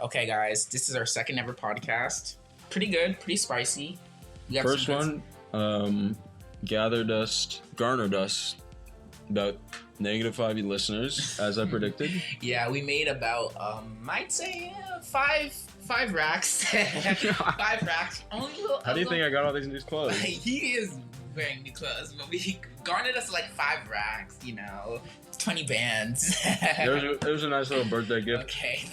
Okay, guys, this is our second ever podcast. Pretty good, pretty spicy. First one garnered us about -5 listeners, as I predicted. Yeah, we made about I'd say five racks. 5 racks. Only How do you think I got all these new clothes? He is wearing new clothes, but we garnered us like 5 racks. 20 bands. It was a nice little birthday gift. Okay,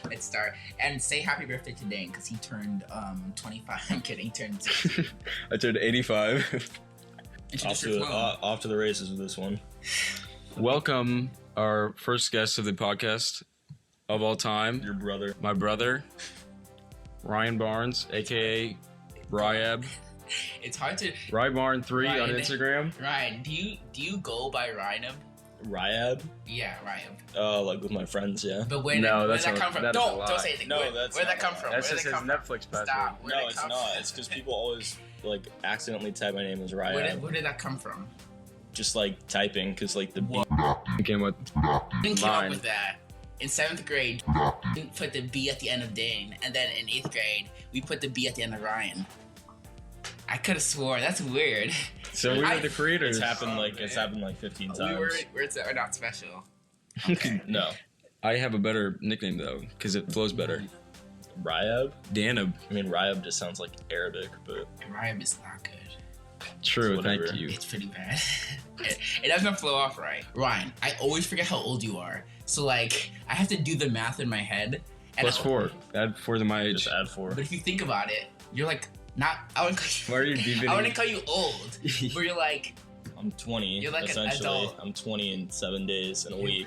let's start. And say happy birthday to Dane, because he turned 25. I'm kidding, he turned 16. I turned 85. Off to the races with this one. Welcome our first guest of the podcast of all time. Your brother. My brother, Ryan Barnes, aka Ryab. It's hard to Rybarn3 on Instagram. Ryan, do you go by Ryan? Ryab? Yeah, Ryan. Oh, like with my friends, yeah. But where did that come from? Don't say anything. No, where'd that come from? That's just his Netflix password. Stop. No, it's not. It's because people always accidentally type my name as Ryab. Where did that come from? Just typing, because the B. Came with Dane came up with that. In 7th grade, we put the B at the end of Dane, and then in 8th grade, we put the B at the end of Ryan. I could have swore. That's weird. So we were the creators. It's happened 15 times. We're not special. Okay. No. I have a better nickname though, because it flows better. Ryab? Danab. I mean, Ryab just sounds like Arabic, but Ryan is not good. True, thank you. It's pretty bad. It doesn't flow off right. Ryan, I always forget how old you are. So I have to do the math in my head. And +4. Add 4 to my age. just add 4. But if you think about it, you're not. I wouldn't Why are you deviating? I wouldn't call you old. But you're I'm 20. You're like an essentially. adult. I'm 20 in 7 days in a week.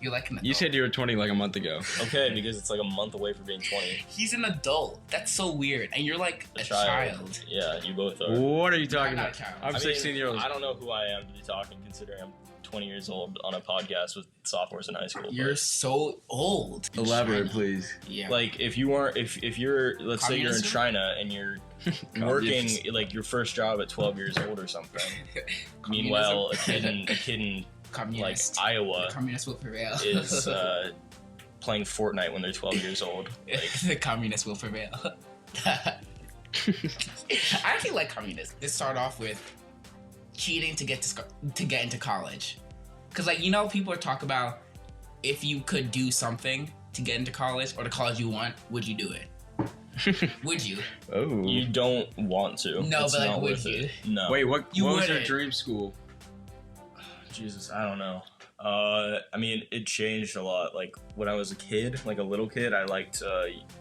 you're like an adult. You said you were 20 like a month ago. Okay, because it's a month away from being 20. He's an adult. That's so weird. And you're like a child. Yeah, you both are. What are you talking I'm not about? a child. I'm 16 years old. I don't know who I am to be talking, considering I'm 20 years old on a podcast with sophomores in high school. You're so old. Elaborate, please. Yeah. If you're let's say you're in China and you're working your first job at 12 years old or something. Meanwhile, a kid in Iowa communists will prevail. is playing Fortnite when they're 12 years old. The communists will prevail. I actually like communists. Let's start off with cheating to get into college, because people talk about if you could do something to get into college or the college you want, would you do it? Would you? Oh. You don't want to. No, it's but not would worth you? it. No. Wait, what was your wouldn't. dream school? Jesus, I don't know. I mean, it changed a lot. When I was a kid, a little kid, I liked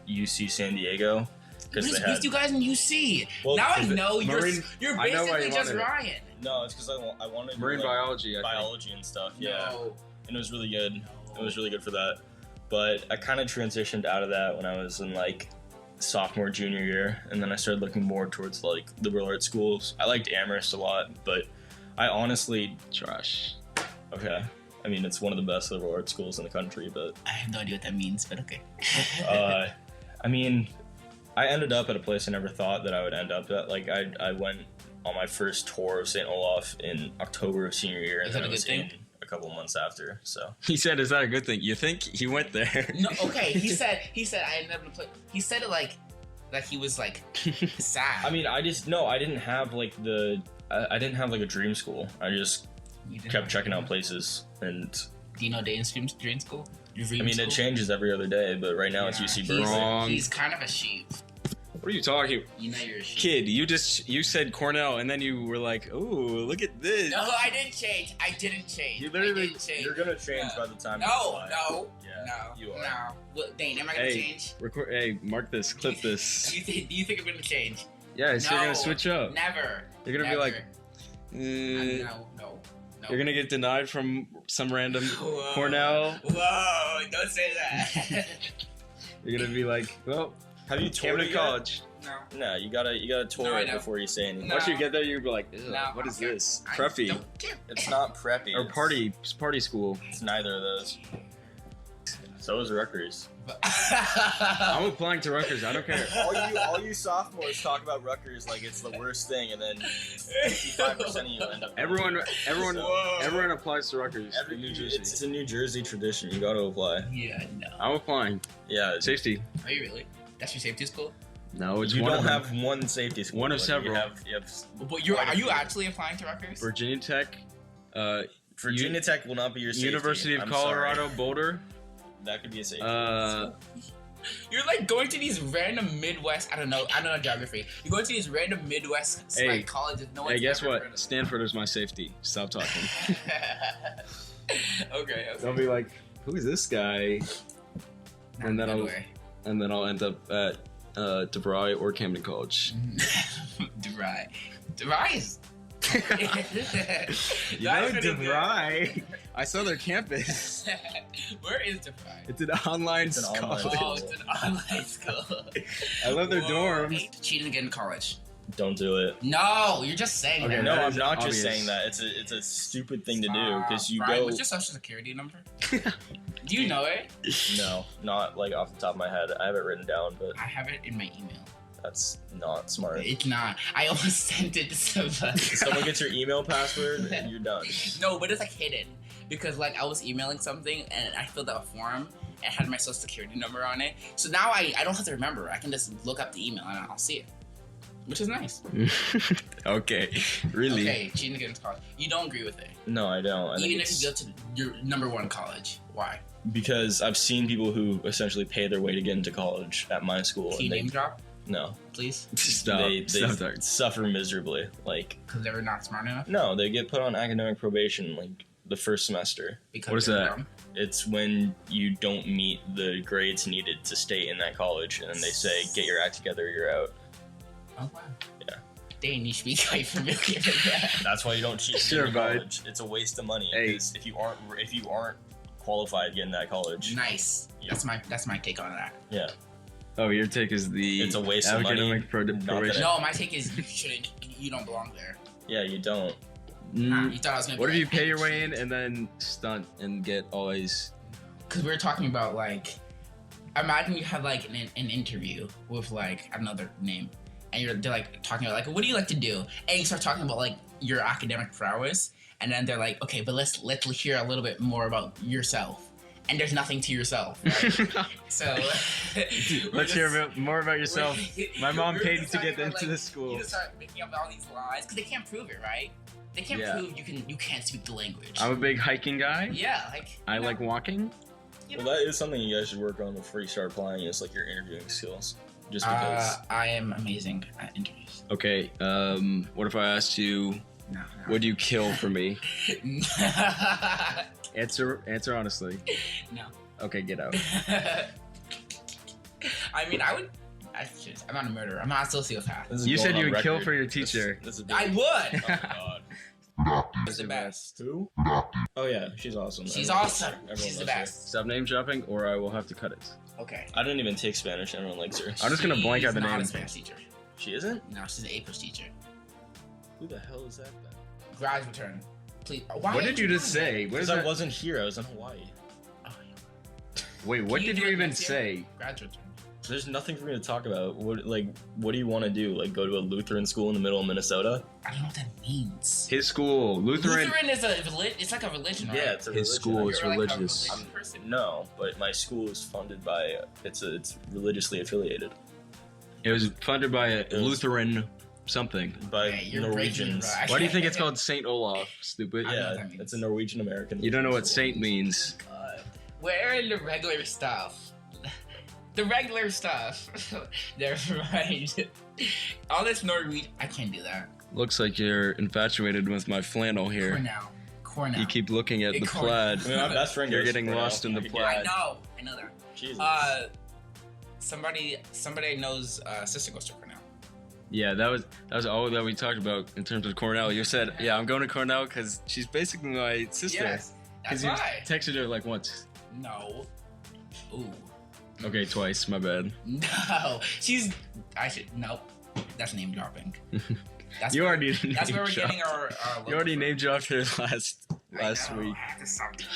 UC San Diego. What is with you guys in UC? Well, now I know you're I know why basically you just wanted it. Ryan. No, it's because I wanted Marine biology. biology and stuff. Yeah, No. and it was really good. It was really good for that. But I kind of transitioned out of that when I was in sophomore, junior year, and then I started looking more towards liberal arts schools. I liked Amherst a lot, but I honestly Trash. okay. I mean, it's one of the best liberal arts schools in the country, but I have no idea what that means, but okay. I mean, I ended up at a place I never thought that I would end up at. I went on my first tour of St. Olaf in October of senior year, and Is then that a I was good thing? in a couple months after. So He said, "Is that a good thing?" You think he went there? No, okay. He said I ended up in a place. He said it like he was sad. I mean, I didn't have I didn't have a dream school. I just kept checking out places, and Do you know Dane's dream school? Your dream I mean, school? it changes every other day, but right now it's UC Berkeley. Wrong. He's kind of a sheep. What are you talking? You know you're a sheep. Kid, you said Cornell, and then you were like, "Ooh, look at this." No, I didn't change. You literally- I didn't change. You're gonna change by the time. No, you no, Yeah, no, you are. no. What, Dane, am I gonna Hey, change? Hey, mark this, clip this. Do you think I'm gonna change? Yeah, so you're No, gonna switch up. Never. You're gonna be like, No. You're gonna get denied from some random Whoa. Cornell. Whoa! Don't say that. You're gonna be like, well, Have you toured Camden it yet? College. No. No, you gotta tour No, I it know. before you say anything. No. Once you get there, you'll be like, "Ew, No, what is okay. this? I Preppy don't care. It's not preppy. or it's- party school?" It's neither of those. So is Rutgers. I'm applying to Rutgers. I don't care. All you sophomores talk about Rutgers like it's the worst thing, and then 55% of you end up. Everyone applies to Rutgers in New Jersey. It's a New Jersey tradition. You got to apply. Yeah, no. I'm applying. Yeah, Safety. Are you really? That's your safety school? No, it's you one don't of them. have one safety school. One of but several. You have But are you actually applying to Rutgers? Virginia Tech, Virginia Tech will not be your safety. University of I'm Colorado sorry. Boulder. That could be a safety. You're like going to these random Midwest. I don't know geography. You're going to these random Midwest like colleges. No one's Hey, guess ever what? heard of. Stanford is my safety. Stop talking. Okay. They'll be like, "Who's this guy?" Not And then in a I'll- good way. And then I'll end up at DeVry or Camden College. DeVry is. You know DeVry? I saw their campus. Where is DeVry? It's an online It's an college. online Oh, it's an online school. I love their Whoa. dorms. Cheating to get in college. Don't do it. No, you're just saying Okay, that. No, that I'm is not obvious. just saying that. It's a stupid thing to do because you Brian, go. what's your social security number? Do you know it? No, not like off the top of my head. I have it written down, but I have it in my email. that's not smart. It's not. I almost sent it to somebody. If someone gets your email password, you're done. No, but it's like hidden because like I was emailing something and I filled out a form and it had my social security number on it. So now I don't have to remember. I can just look up the email and I'll see it, which is nice. Okay, really? Okay, cheating to get into college. You don't agree with it, No, I don't. I think even if it's you go to your number one college. Why? because I've seen people who essentially pay their way to get into college at my school. Can you and name drop, no, please? Stop. they Stop talking. suffer miserably. Like, Because they were not smart enough. no, they get put on academic probation like the first semester. Because What is they were that? dumb. It's when you don't meet the grades needed to stay in that college, and then they say, "Get your act together, you're out." Oh wow. Yeah. Dang, you should be quite familiar with that. That's why you don't cheat to Sure, get into bud. college. It's a waste of money. Hey. Because if you aren't qualified to get in that college, Nice. Yeah. That's my take on that. yeah, Oh, your take is the It's a waste of money, academic not probation. No, my take is you don't belong there. yeah, you don't. Mm, You thought I was gonna. what be if you like, pay your way in and then stunt and get all A's? Because we were talking about like, imagine you have like an interview with like another name, and they're like talking about like, what do you like to do? And you start talking about like your academic prowess, and then they're like, okay, but let's hear a little bit more about yourself. And there's nothing to yourself, right? So Let's hear more about yourself. My mom we're paid just to get talking about, into like, this school. You just start making up all these lies because they can't prove it, right? They can't Yeah. prove you can't speak the language. I'm a big hiking guy. Yeah, like I you know, like walking. you Well, know. that is something you guys should work on before you start applying. Is like your interviewing skills. Just because. I am amazing at interviews. Okay. What if I asked you, No. what do you kill for me? no. Answer honestly. No. Okay, get out. I mean, I'm not a murderer. I'm not a sociopath. This is You going said you on would kill record. for your teacher. This is big. I would. Oh my god. She's the best. Who? Oh yeah, she's awesome. She's Everyone- awesome. everyone She's the loves her. best. Stop name dropping, or I will have to cut it. Okay. I didn't even take Spanish. Everyone likes her. I'm just gonna blank out the She's not name. a Spanish teacher. She isn't? No, she's an English teacher. Who the hell is that then? Grad return. Please. Why What are did you just doing say? What is Because I that? wasn't here. I was in Hawaii. that? Wait, what Can you did do you it even next year? say? Grad return. There's nothing for me to talk about. What do you want to do? Like go to a Lutheran school in the middle of Minnesota? I don't know what that means. His school, Lutheran. is it's like a religion, right? Yeah, it's a His religion. school is You're like a religious. religious person. No, but my school is funded by. It's religiously affiliated It was funded by a It was- Lutheran something. by Okay, you're breaking Norwegians. it, right? Why do you think it's called Saint Olaf? Stupid. I know what Yeah, that means. it's a Norwegian American. You don't know what saint means. Where are the regular stuff? The regular stuff. They're right. All this Norwegian. I can't do that. Looks like you're infatuated with my flannel here. Cornell. You keep looking at It the corn- plaid. I mean, my best friend. You're goes to getting Cornell. lost in the Yeah. plaid. I know that. Jesus. Somebody knows sister goes to Cornell. Yeah, that was all that we talked about in terms of Cornell. You said, "Yeah, I'm going to Cornell because she's basically my sister." Yes, that's you why. texted her like once. No. Ooh. Okay, twice. My bad. No. Nope. That's name dropping. That's You where- already. That's where we're name getting dropped. our You already logo name dropped her last from. I know, week. I have to stop doing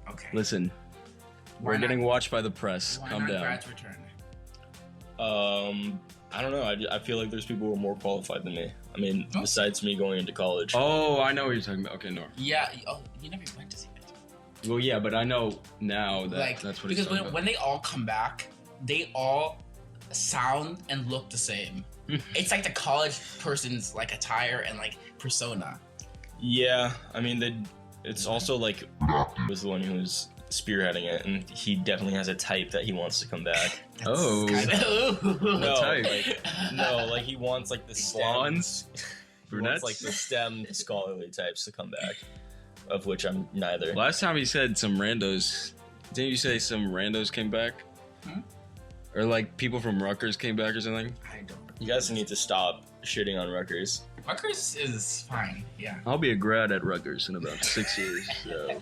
that. Okay. Listen, We're getting watched by the press. Why Calm not down. grads return? I don't know. I feel like there's people who are more qualified than me. I mean, besides me going into college. Oh, I know what you're talking about. Okay, no. Yeah. Oh, you never went to see it. Well, yeah, but I know now that Like, that's what because he's talking about. when they all come back, they all sound and look the same. It's like the college person's like attire and like persona. Yeah, I mean, it's also like was the one who was spearheading it, and he definitely has a type that he wants to come back. Oh. No, type? like he wants like the Blondes? He wants Brunettes? like the STEM scholarly types to come back, of which I'm neither. Last time he said some randos. Didn't you say some randos came back? Hmm? Or like people from Rutgers came back or something? I don't. You guys need to stop shitting on Rutgers. Rutgers is fine. Yeah. I'll be a grad at Rutgers in about 6 years. So,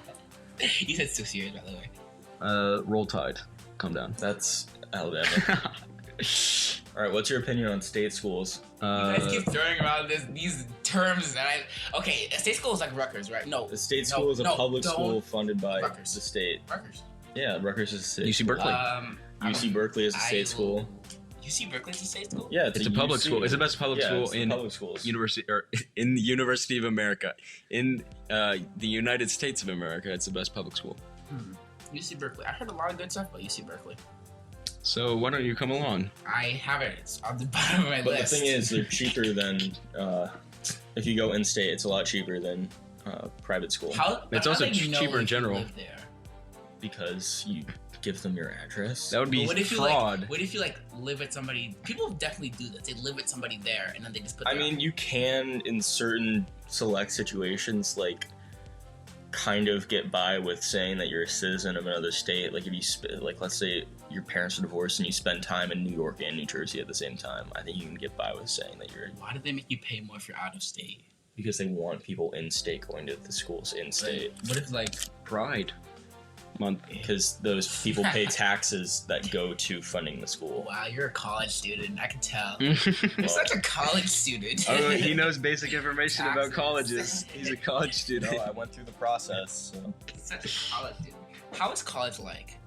You said 6 years, by the way. Roll Tide, come down. That's Alabama. All right, what's your opinion on state schools? You guys keep throwing around these terms that okay, a state school is like Rutgers, right? No. The state school is a public don't. school funded by Rutgers. the state. Rutgers. Yeah, Rutgers is a state. UC Berkeley. UC Berkeley is a state school. UC Berkeley is a state school? Yeah, It's a public UC. school. It's the best public Yeah, school it's the in public schools. University or in the University of America. In the United States of America, it's the best public school. UC Berkeley. I heard a lot of good stuff about UC Berkeley. So why don't you come along? I have it. It's on the bottom of my But list. the thing is, they're cheaper than if you go in state. It's a lot cheaper than private school It's also cheaper in general. Live there? because you give them your address. That would be But what if you fraud. like? What if you like live at somebody? People definitely do that. They live with somebody there, and then they just put. I mean, you can in certain select situations like kind of get by with saying that you're a citizen of another state. Like if you like, let's say your parents are divorced and you spend time in New York and New Jersey at the same time. I think you can get by with saying that you're why did they make you pay more if you're out of state? because they want people in state going to the schools in state. What if like Pride Month. Because those people pay taxes that go to funding the school. wow, you're a college student. I can tell. Oh, You're such a college student. he knows basic information about Taxes. colleges. He's a college student. No, I went through the process. So. Such a college student. How is college like?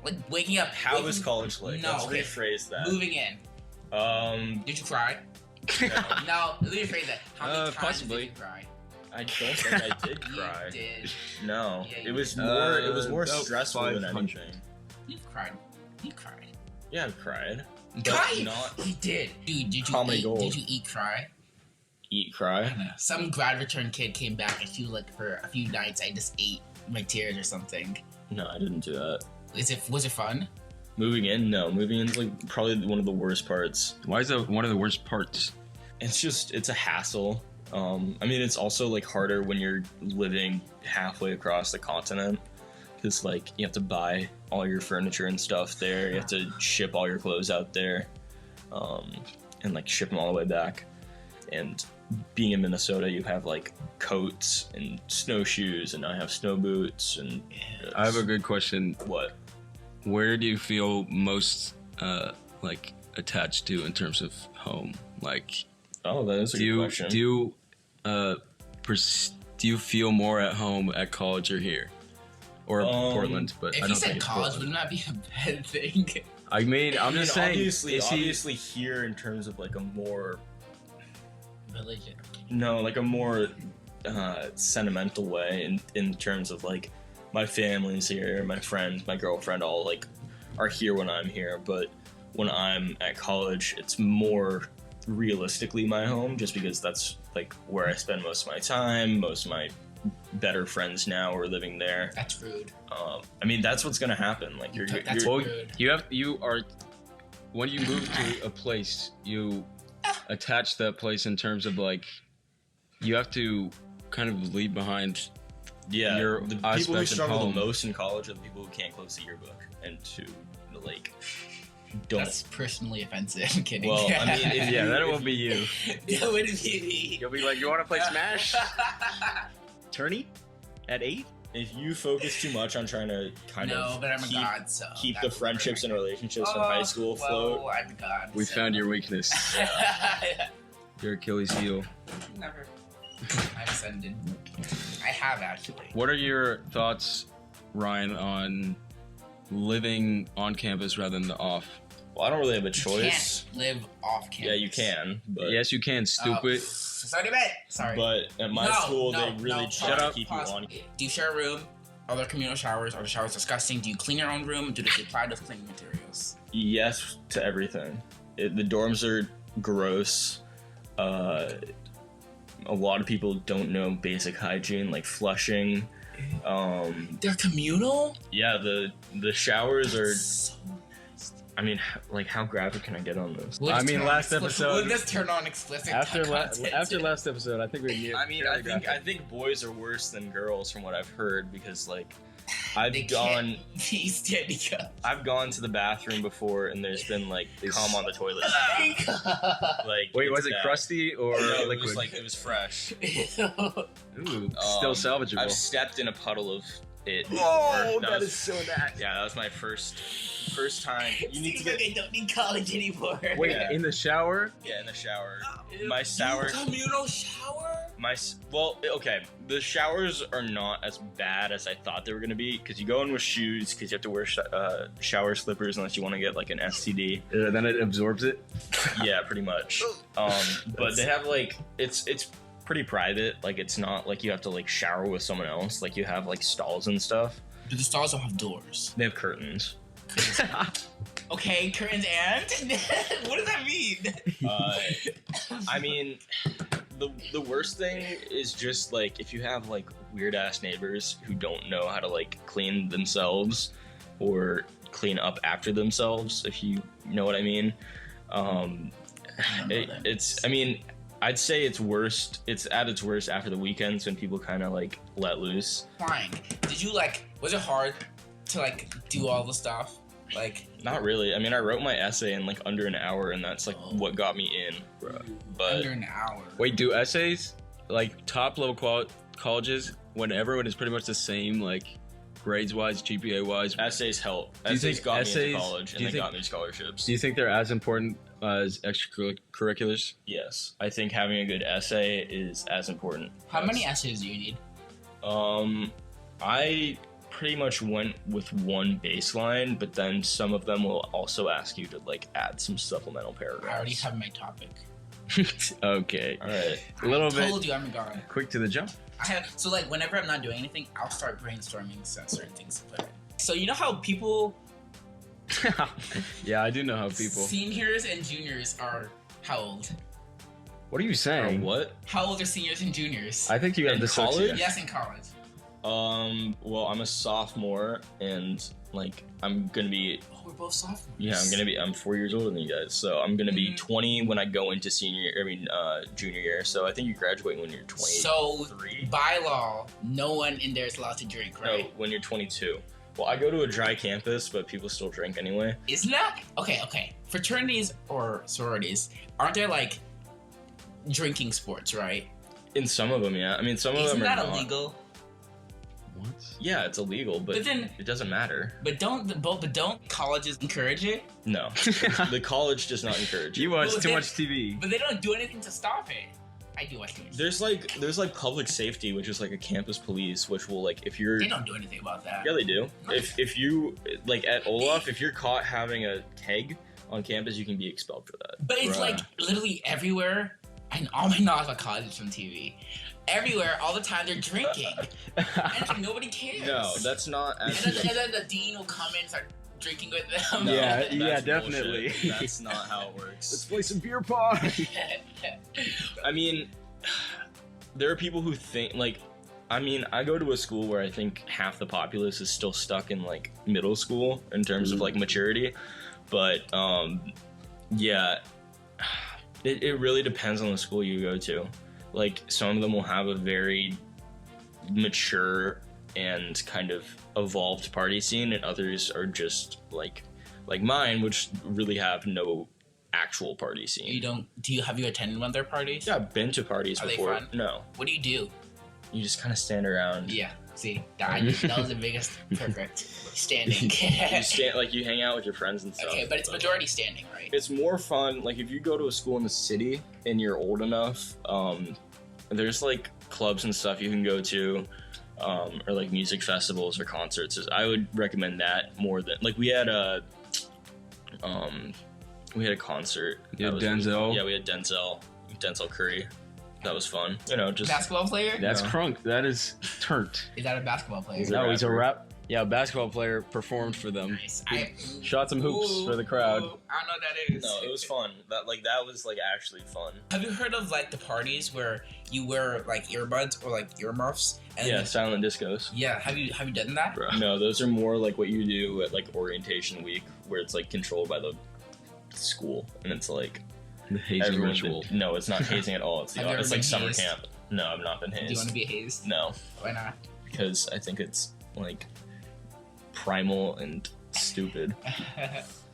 Like waking up. How waking- is college like? No, Let's okay. rephrase that. Moving in. Did you cry? No, let me rephrase that. How many times possibly. did you cry? I don't think I did cry. You did. No, Yeah, it you was did. more. It was more About stressful than 500. anything. You cried. You cried. Yeah, I cried. You But cried. not You did. Dude, did you Comedy eat? gold. Did you eat cry? eat cry. Some grad return kid came back and she was like, for a few nights, I just ate my tears or something. No, I didn't do that. Was it fun? Moving in, no. Moving in's like probably one of the worst parts. Why is that one of the worst parts? It's a hassle. I mean, it's also like harder when you're living halfway across the continent because like you have to buy all your furniture and stuff there. You have to ship all your clothes out there, and like ship them all the way back. And being in Minnesota, you have like coats and snowshoes, and I have snow boots. And I have a good question. what? Where do you feel most like attached to in terms of home? Like, Oh, that is a good question. do you feel more at home at college or here, or Portland? But If I you don't said think college, Portland. wouldn't that be a bad thing? I mean, I'm just saying. Obviously, here in terms of like a more Religion. like a more sentimental way in terms of like my family's here, my friends, my girlfriend all like are here when I'm here, but when I'm at college, it's more realistically my home just because that's like where I spend most of my time. Most of my better friends now are living there. That's rude. I mean, that's what's gonna happen. Like That's Well, rude. you are when you move to a place, you attach that place in terms of like you have to kind of leave behind. yeah, your the people aspect who of struggle home. the most in college are the people who can't close the yearbook and to like don't. That's personally offensive. I'm kidding. Well, I mean, if Yeah, you- that if won't be you. That wouldn't be me. You'll be like, you want to play Smash? Tourney at 8? If you focus too much on trying to kind No, of but I'm a keep, god, so keep that the would friendships and hurt relationships my- from high school afloat, Well, I'm a god. We so- found your weakness. Your Achilles heel. Never. I've ascended. I have actually. What are your thoughts, Ryan, on living on campus rather than the off? Well, I don't really have a You choice. can't live off campus. Yeah, you can, but Yes, you can, stupid. Sorry, bad. Sorry. but at my school they really try to keep you on. Do you share a room? Are there communal showers? Are the showers disgusting? Do you clean your own room? Do they supply those cleaning materials? Yes to everything. The dorms are gross. A lot of people don't know basic hygiene, like flushing. They're communal? Yeah, the showers are. So nasty. I mean, like, how graphic can I get on this? We'll I just mean, turn on last episode- We'll just turn on explicit content. After last episode, I think we. I mean, I think boys are worse than girls from what I've heard because like I've They gone can't be standing up. I've gone to the bathroom before and there's been like cum on the toilet. Like Wait, it's was it bad. crusty or No, liquid? it was like it was fresh. Ooh, still salvageable. I've stepped in a puddle of it. Oh, before. that is so nasty. Yeah, that was my first time. You need to Seems get like I don't need college anymore. Wait, Yeah. in the shower? in the shower. My shower. Communal shower? Well, okay. The showers are not as bad as I thought they were gonna be because you go in with shoes because you have to wear shower slippers unless you want to get like an STD. Then it absorbs it. Yeah, pretty much. But they have like it's pretty private. Like it's not like you have to like shower with someone else. Like you have like stalls and stuff. Do the stalls don't have doors? They have curtains. Okay, curtains and? What does that mean? I mean, the worst thing is just like if you have like weird ass neighbors who don't know how to like clean themselves or clean up after themselves, if you know what I mean. I mean, I'd say it's worst. It's at its worst after the weekends when people kind of like let loose. Flying. Did you like, was it hard to like do all the stuff? Like, Not really. I mean, I wrote my essay in like under an hour, and that's like what got me in. But under an hour. Wait, do essays like top level colleges when everyone is pretty much the same, like grades wise, GPA wise? essays help. Do you Essays think got me essays- into college, do and you they think- got me scholarships. Do you think they're as important as extracurriculars? Yes, I think having a good essay is as important. How as- many essays do you need? I pretty much went with one baseline, but then some of them will also ask you to like add some supplemental paragraphs. I already have my topic. Okay, All right. a little I bit told you I'm gone. quick to the jump. I have, so like whenever I'm not doing anything, I'll start brainstorming certain things to put in. So you know how people, Yeah, I do know how people. seniors and juniors are how old? What are you saying? What? How old are seniors and juniors? I think you have In the college? Yes, in college. Well, I'm a sophomore, and like I'm gonna be. Oh, we're both sophomores. Yeah, I'm 4 years older than you guys, so I'm gonna be Mhm. 20 when I go into junior year. So I think you graduate when you're 23. So by law, no one in there is allowed to drink, No, right? when you're 22. Well, I go to a dry campus, but people still drink anyway. Isn't that okay? Fraternities or sororities, aren't there like drinking sports, right? In some of them, yeah. I mean, some of Isn't them are that not. illegal? What? Yeah, it's illegal, but But then, it doesn't matter. but don't colleges encourage it? No, the college does not encourage it. You watch Well, too then- much TV. But they don't do anything to stop it. I do watch things. There's like public safety, which is like a campus police, which will like if you're They don't do anything about that. yeah they do. If you like at Olaf, if you're caught having a keg on campus, you can be expelled for that. But it's Bruh. like literally everywhere. And all my knowledge about college is from TV. Everywhere, all the time, they're drinking, and it's like nobody cares. No, that's not. And Actually, then the dean will come in and start drinking with them. No, Yeah, that's yeah, bullshit. definitely. That's not how it works. play some beer pong. I mean, there are people who think like. I mean, I go to a school where I think half the populace is still stuck in like middle school in terms of like maturity, but yeah, it really depends on the school you go to. Like some of them will have a very mature and kind of evolved party scene, and others are just like mine, which really have no actual party scene. Have you attended one of their parties? Yeah, I've been to parties Are they before. fun? No, What do you do? you just kind of stand around. Yeah, see, that was the biggest perfect standing. You stand like you hang out with your friends and stuff. Okay, but it's majority standing, right? It's more fun. Like if you go to a school in the city and you're old enough, there's like clubs and stuff you can go to. or like music festivals or concerts. I would recommend that more than like we had a concert. You had That was Denzel? Yeah, we had Denzel Curry. That was fun. You know, just Basketball player? That's No. crunk. That is turnt. Is that a basketball player? He's a No, he's a rapper. rap. Yeah, basketball player performed for them. Nice. Shot some hoops for the crowd. Ooh, I don't know what that is. no, it was fun. That was like actually fun. Have you heard of like the parties where you wear like earbuds or like earmuffs? And Yeah, silent discos. Yeah. Have you done that? Bro. No, those are more like what you do at like orientation week, where it's like controlled by the school, and it's like The hazing everyone- ritual. No, it's not hazing at all. It's Have you ever it's like been summer hazed? camp. No, I've not been Do you hazed. want to be hazed? No, Why not? because I think it's like primal and stupid.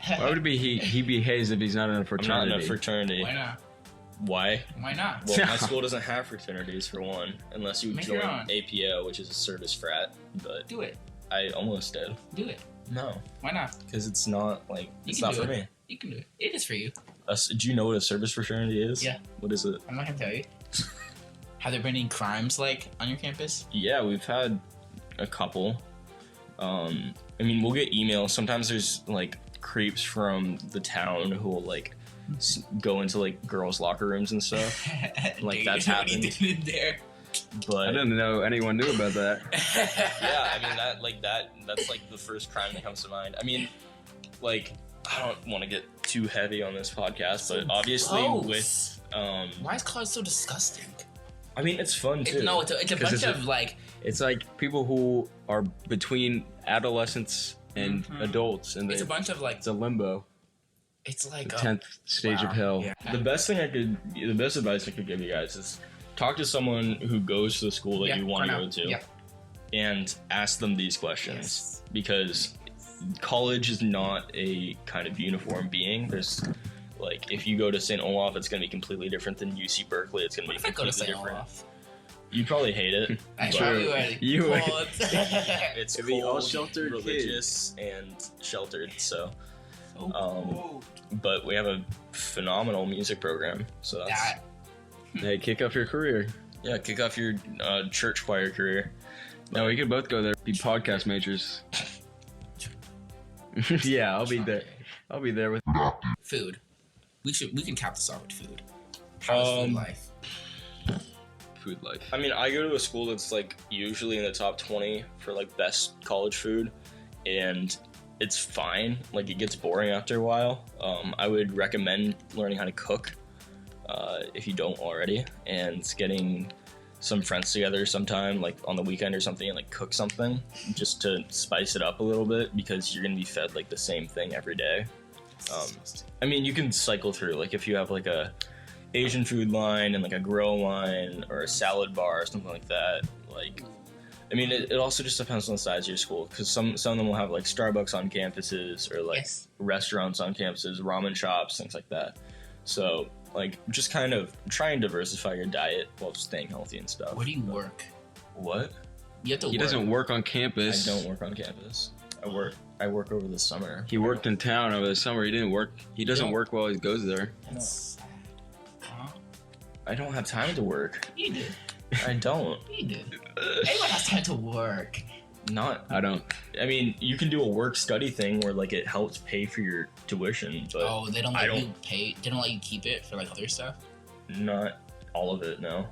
Why would it be he be hazed if he's not in a I'm fraternity? not in a fraternity. Why not? Why? Why not? Well, my school doesn't have fraternities for one, unless you Make join your own. APO, which is a service frat. But Do it. I almost did. Do it. No, Why not? because it's not like You it's can not do for it. me. You can do it. It is for you. Do you know what a service fraternity is? Yeah. What is it? I'm not gonna tell you. Have there been any crimes like on your campus? Yeah, we've had a couple. I mean, we'll get emails. Sometimes there's like creeps from the town who will like go into like girls' locker rooms and stuff. Like, Dude, that's what you happened. did there. But I didn't know anyone knew about that. yeah, I mean that's like the first crime that comes to mind. I mean, like I don't want to get too heavy on this podcast, but obviously Gross. with Why is college so disgusting? I mean it's fun too. It's a 'Cause bunch it's a- of like It's like people who are between adolescents and Mhm. adults, and it's a they, bunch of like it's a limbo. it's like The 10th stage wow. of hell. Yeah. The best advice I could give you guys is talk to someone who goes to the school that Yeah, you want for to now. go to, Yeah. and ask them these questions Yes. because college is not a kind of uniform being. There's like if you go to St. Olaf, it's going to be completely different than UC Berkeley. It's going to What be if I go to completely St. different. Olaf? You'd probably hate it. I but probably would. You would. Cold. It's It'd be all cold, sheltered religious, and sheltered. So, Oh, but we have a phenomenal music program. So that's that. Hey, kick off your career. yeah. Kick off your church choir career. No, we could both go there. Be podcast majors. Yeah, I'll be there. I'll be there with. Food. We can cap this off with food. How's food life? Food life. I mean, I go to a school that's like usually in the top 20 for like best college food, and it's fine. Like it gets boring after a while. I would recommend learning how to cook if you don't already, and getting some friends together sometime, like on the weekend or something, and like cook something just to spice it up a little bit because you're gonna be fed like the same thing every day. I mean, you can cycle through. Like if you have like a Asian food line and like a grill line or a salad bar or something like that. Like, I mean, it also just depends on the size of your school because some of them will have like Starbucks on campuses or like Yes. restaurants on campuses, ramen shops, things like that. So like, just kind of try and diversify your diet while staying healthy and stuff. Where do you work? What? You have to He work. doesn't work on I campus. don't work on campus. I work over the summer. He worked in town over the summer. He didn't work. He doesn't don't- work while he goes there. That's sad. Huh? I don't have time to work. You did. I don't. You did. Everyone has time to work. Not. I don't. I mean, you can do a work study thing where like it helps pay for your tuition, but Oh, they don't I let you don't- pay. They don't let you keep it for like other stuff. not all of it. No.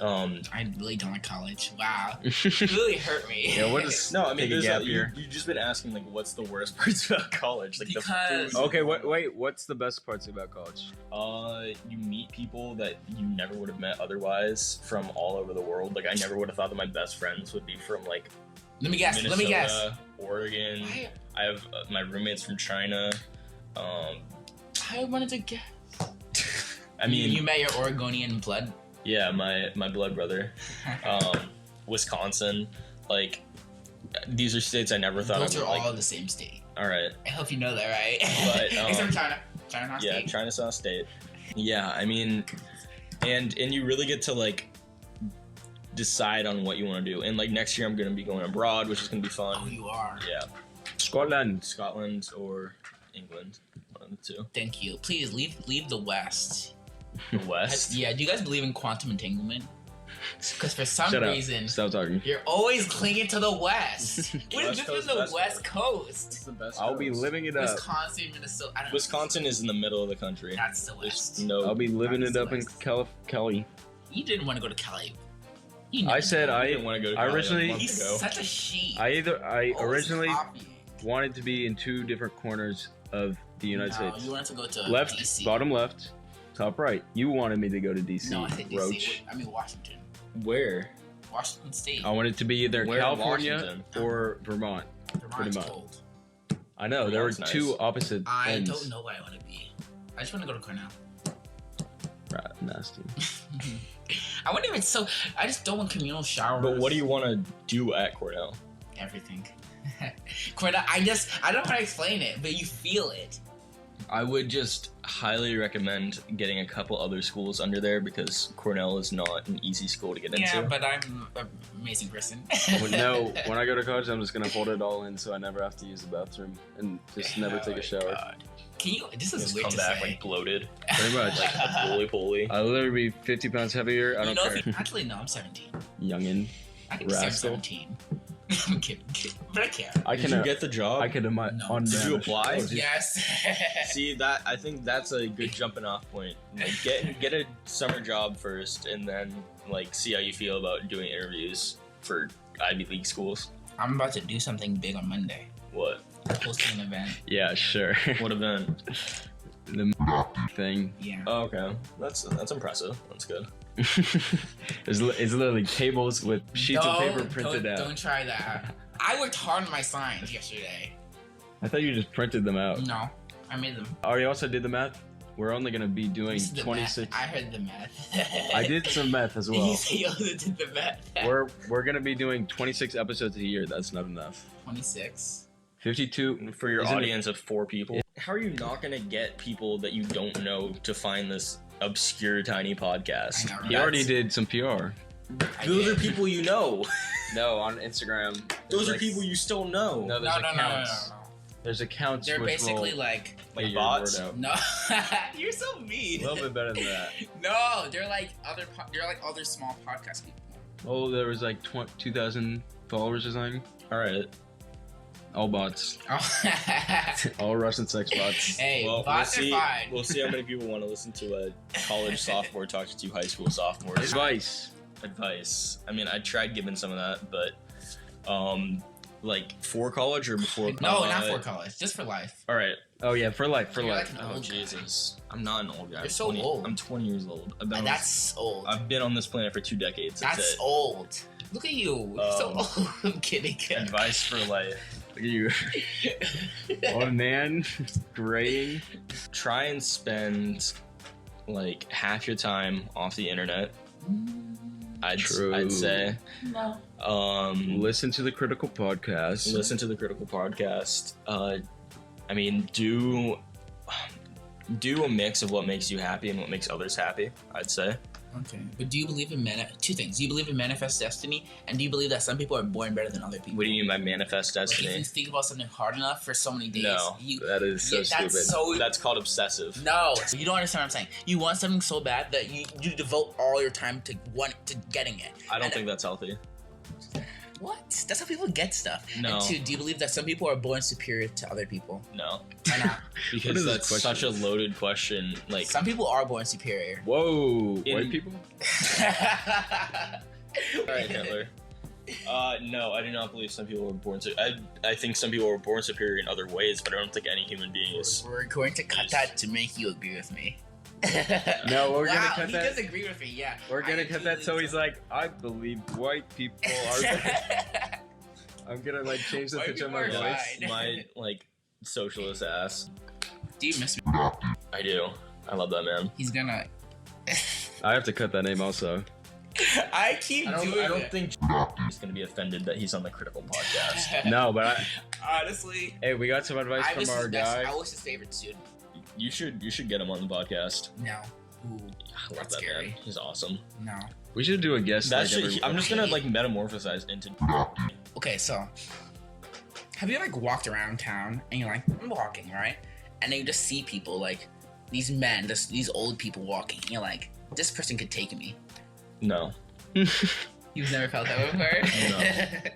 I really don't like college. Wow, it really hurt me. Yeah, what is? No, I mean, Take a there's gap you, year. you've just been asking like, what's the worst parts about college? Like Because- the food. Okay, wait. What's the best parts about college? You meet people that you never would have met otherwise from all over the world. Like, I never would have thought that my best friends would be from like Let me guess. Minnesota, Let me guess. Oregon. I, I have my roommates from China. I wanted to guess. I mean, you met your Oregonian blood. yeah, my blood brother. Wisconsin, like these are states I never thought Those I are would all like. in the same state. All right, I hope you know that, right? But, Except for China. China, not yeah, state. China South State. Yeah, I mean, and you really get to like decide on what you want to do. And like next year, I'm gonna be going abroad, which is gonna be fun. Oh, you are. Yeah, Scotland. Scotland or England, one of the two. Thank you. Please leave the West. The West. Yeah. Do you guys believe in quantum entanglement? Because for some Shut up. reason, Stop talking. you're always clinging to the West. What West is this Coast, in the West West Coast? It's the best. I'll be living it up. Wisconsin, Minnesota. I don't know. Wisconsin is in the middle of the country. That's the There's West. no. I'll be living That's it up the in West. Cali. You didn't want to go to Cali. I said I I didn't want to go to I Cali originally- a month He's ago. such a sheep. I Always originally copying. wanted to be in 2 different corners of the United No, States. you wanted to go to Left, DC. bottom left, top right. You wanted me to go to DC, No, I said DC. Roach. I mean Washington. Where? Washington State. I wanted to be either Where in California Washington? or Vermont. Vermont's pretty much. cold. I know there were Vermont's 2 nice. opposite I ends. don't know where I want to be. I just want to go to Cornell. Right, nasty. I wonder if it's so. I just don't want communal showers. But what do you want to do at Cornell? Everything. Cornell. I don't know how to explain it, but you feel it. I would just highly recommend getting a couple other schools under there because Cornell is not an easy school to get Yeah, into. but I'm an amazing person. No, when I go to college, I'm just gonna fold it all in so I never have to use the bathroom and just never take a shower. God. Can you? This is Just weird come to back say. like bloated, Pretty much. like roly poly. I'll literally be 50 pounds heavier. I You don't know, care. if you- actually, no. I'm 17. Youngin. I can say I'm Rascal. 17. I'm kidding, but I can't. I Did can. you get the job? I could. No. On Did you apply? Oh, geez. Yes. See that? I think that's a good jumping off point. Like, get a summer job first, and then like see how you feel about doing interviews for Ivy League schools. I'm about to do something big on Monday. What? Hosting an event. Yeah, sure. What event? The thing. Yeah. Oh, okay. That's impressive. That's good. it's literally tables with sheets of paper printed out. Don't try that. I worked hard on my signs yesterday. I thought you just printed them out. No, I made them. I already also did the math. We're only gonna be doing This is the 26. math. I heard the math. I did some math as well. He also did the math. We're gonna be doing 26 episodes a year. That's not enough. 26. 52 For your Isn't it- audience of 4 people, how are you not gonna get people that you don't know to find this obscure tiny podcast? I know, right? You already did some PR. I Those did. are people you know. No, on Instagram. Those are people you still know. No, No, there's no, no, no, no, accounts. no. There's accounts. They're which basically will like get Like your bots? word out. no. You're so mean. A little bit better than that. No, they're like other small podcast people. Oh, there was like 2,000 followers or something. All right. All bots. Oh. All Russian sex bots. Hey, Well, bots are fine. We'll see how many people want to listen to a college sophomore talk to 2 high school sophomores. Advice. Advice. I mean, I tried giving some of that, but like for college or before college? No, not for college. Just for life. All right. Oh yeah, for life, for You're life. like an Oh old guy. Jesus, I'm not an old guy. You're I'm so 20 old. I'm 20 years old. That's old. I've been on this planet for 2 decades. That's, That's it. old. Look at you. You're so Um, old. I'm kidding. Advice for life. Look at you. Oh man, graying. Try and spend like half your time off the internet. True. I'd say. No. Listen to the Critical Podcast. Listen to the Critical Podcast. I mean, do a mix of what makes you happy and what makes others happy. I'd say. Okay. But do you believe in two things? Do you believe in manifest destiny? And do you believe that some people are born better than other people? What do you mean by manifest Like if destiny? you think about something hard enough for so many days, No. That is so yeah, stupid. that's so That's called obsessive. no. You don't understand what I'm saying. You want something so bad that you devote all your time to getting it. I don't And- think that's healthy. What? That's how people get stuff. No. And two, do you believe that some people are born superior to other people? No, Why not? because is this that's question? such a loaded question. Like, Some people are born superior. Whoa, In- white people? all right, Hitler. No, I do not believe some people were born. I think some people were born superior in other ways, but I don't think any human being is. We're going to cut that to make you agree with me. No, we're wow, gonna cut he that. does agree with me. Yeah, We're gonna I cut do that so believe he's like, I believe white people are. I'm gonna like change the White pitch of people my are voice. fine. My like socialist ass. Do you miss me? I do. I love that man. He's gonna. I have to cut that name also. I keep doing I don't it. think he's gonna be offended that he's on the Critical Podcast. No, but Honestly, hey, we got some advice I from was our his best. guy. I was his favorite student. You should get him on the podcast. No. Ooh, I love That's that scary. man. He's awesome. no. We should do a guest. That like, should, every- I'm just gonna like metamorphosize into. Okay, so have you like walked around town and you're like, I'm walking, right? And then you just see people like these men, these old people walking. And you're like, this person could take me. No. You've never felt that before? No.